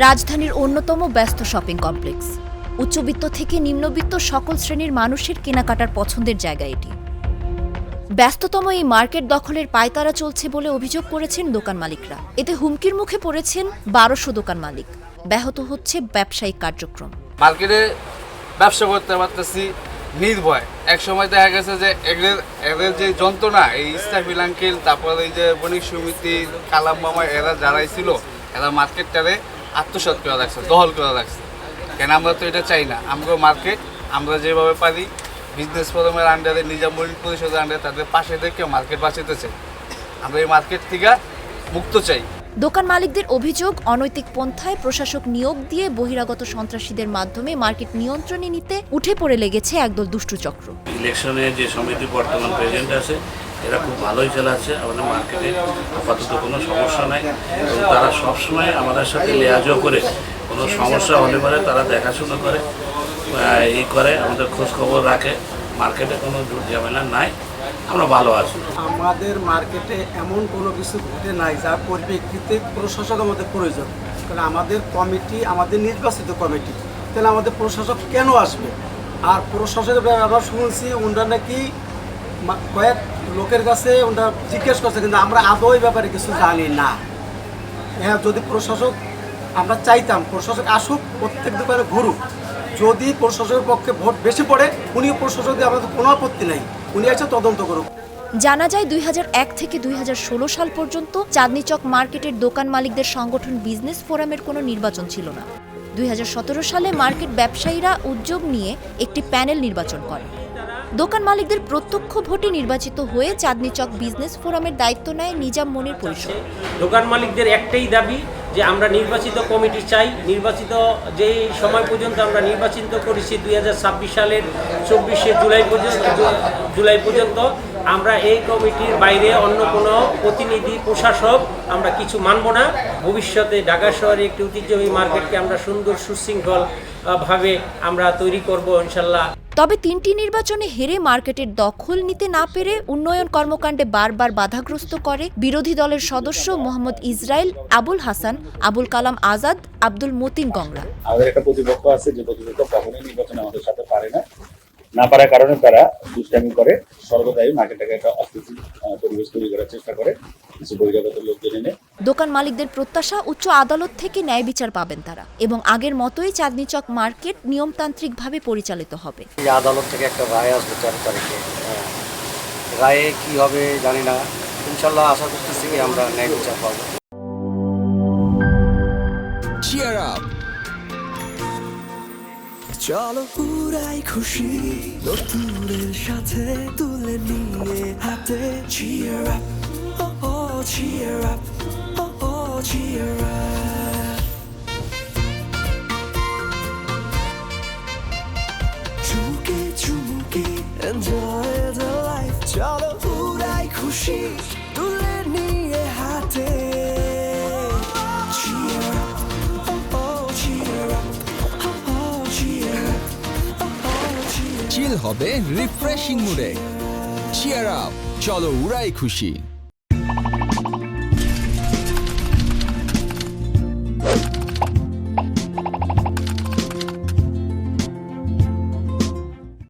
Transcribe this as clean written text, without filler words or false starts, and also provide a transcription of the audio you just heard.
রাজধানীর অন্যতম ব্যস্ত শপিং কমপ্লেক্স। উচ্চবিত্ত থেকে নিম্নবিত্ত সকল শ্রেণীর মানুষের কেনাকাটার পছন্দের জায়গা এটি। ব্যস্ততম এই মার্কেট দখলের পায়তারা চলছে বলে অভিযোগ করেছেন দোকান মালিকরা। এতে হুমকির মুখে পড়েছেন 1200 দোকান মালিক। ব্যাহত হচ্ছে ব্যবসায়িক কার্যক্রম। মার্কেটে ব্যবসা করতে পারতেছি নির্ভয়। এক সময় দেখা গেছে যে এদের যে যন্ত্রণা, এই ইস্তাফিল আঙ্কেল, তারপরে এই যে বণিক সমিতি, কালাম মামা, এরা যারাই ছিল, এরা মার্কেটটারে আত্মসাৎ করে রাখছে, দখল করে রাখছে। কেন আমরা তো এটা চাই না। আমরা মার্কেট আমরা যেভাবে পারি বিজনেস ফোরামের আন্ডারে, নিজামুদ্দিন পরিষদের আন্ডারে তাদের পাশে থেকে মার্কেট বাঁচাতে চাই। আমরা এই মার্কেট থেকে মুক্ত চাই। দোকান মালিকদের অভিযোগ, অনৈতিক পন্থায় প্রশাসক নিয়োগ দিয়ে বহিরাগত সন্ত্রাসীদের মাধ্যমে মার্কেট নিয়ন্ত্রণে নিতে উঠে পড়ে লেগেছে একদল দুষ্টু চক্র। ইলেকশনে যে সমিতি বর্তমান প্রেসিডেন্ট আছে, এরা খুব ভালোই চালাচ্ছে। আমাদের মার্কেটে আপাতত কোনো সমস্যা নাই এবং তারা সবসময় আমাদের সাথে লেয়াজও করে, কোনো সমস্যা হলে পরে তারা দেখাশোনা করে, আমাদের খোঁজ খবর রাখে। মার্কেটে কোনো ঝামেলা নাই, আমরা ভালো আছি। আমাদের মার্কেটে এমন কোনো কিছু ঘটে নাই যার পরিপ্রেক্ষিতে প্রশাসক আমাদের প্রয়োজন। কারণ আমাদের কমিটি, আমাদের নির্বাচিত কমিটি, তাহলে আমাদের প্রশাসক কেন আসবে? আর প্রশাসকের আমরা শুনছি ওনারা নাকি কয়েক লোকের কাছে ওনারা জিজ্ঞেস করছে, কিন্তু আমরা আদৌ এই ব্যাপারে কিছু জানি না। হ্যাঁ, যদি প্রশাসক, আমরা চাইতাম প্রশাসক আসুক, প্রত্যেক দোকানে ঘুরুক। যদি প্রশাসকের পক্ষে ভোট বেশি পড়ে, উনি প্রশাসক দিয়ে আমাদের কোনো আপত্তি নাই, উনি এসে তদন্ত করুক। জানা যায় 2001 থেকে 2016 সাল পর্যন্ত চাঁদনী চক মার্কেটের দোকান মালিকদের সংগঠন বিজনেস ফোরামের কোনো নির্বাচন ছিল না। 2017 সালে মার্কেট ব্যবসায়ীরা উদ্যোগ নিয়ে একটি প্যানেল নির্বাচন করে। দোকান মালিকদের প্রত্যক্ষ ভোটে নির্বাচিত হয়ে চাঁদনী চক বিজনেস ফোরামের দায়িত্ব নেয় নিজাম মনির পরিষদ। দোকান মালিকদের একটাই দাবি যে আমরা নির্বাচিত কমিটি চাই। নির্বাচিত যে সময় পর্যন্ত আমরা নির্বাচিত করেছি 2026 সালের 24শে জুলাই পর্যন্ত আমরা এই কমিটির বাইরে অন্য কোনো প্রতিনিধি, প্রশাসক আমরা কিছু মানব না। ভবিষ্যতে ঢাকা শহরে একটি ঐতিহ্যবাহী মার্কেটকে আমরা সুন্দর সুশৃঙ্খল ভাবে আমরা তৈরি করব ইনশাল্লাহ। তবে 3টি নির্বাচনে হেরে মার্কেটের দখল নিতে না পেরে উন্নয়ন কর্মকাণ্ডে বারবার বাধাগ্রস্ত করে বিরোধী দলের সদস্য মোহাম্মদ ইসরাইল, আবুল হাসান, আবুল কালাম আজাদ, আব্দুল মতিন গংরা। আমাদের একটা প্রতিপক্ষ আছে, যে প্রতিপক্ষ কখনোই নির্বাচনে আমাদের সাথে পারে না পারার কারণে তারা দুষ্টামি করে, সর্বদাই মার্কেটটাকে একটা অস্থিতিশীল পরিবেশ তৈরি করার চেষ্টা করে কিছু বহিরাগত লোকজন এনে। দোকান মালিকদের প্রত্যাশা, উচ্চ আদালত থেকে ন্যায় বিচার পাবেন তারা এবং আগের মতোই চাঁদনী চক মার্কেট নিয়মতান্ত্রিকভাবে পরিচালিত হবে। আদালত থেকে একটা রায় আসবে 4 তারিখে। রায়ে কি হবে জানি না, ইনশাল্লাহ আশা করতেছি কি আমরা ন্যায় বিচার পাবো। Cheer up! চলো পুরাই খুশি নতুনের সাথে তুলে নিয়ে হাতে। Cheer up, oh oh cheer up, oh oh cheer up. চুমুকে চুমুকে enjoy the life. চলো পুরাই খুশি তুলে নিয়ে হাতে। Cheer up, oh oh cheer up. চিল হবে রিফ্রেশিং মুডে। চিয়ার আপ, চলো উড়াই খুশি।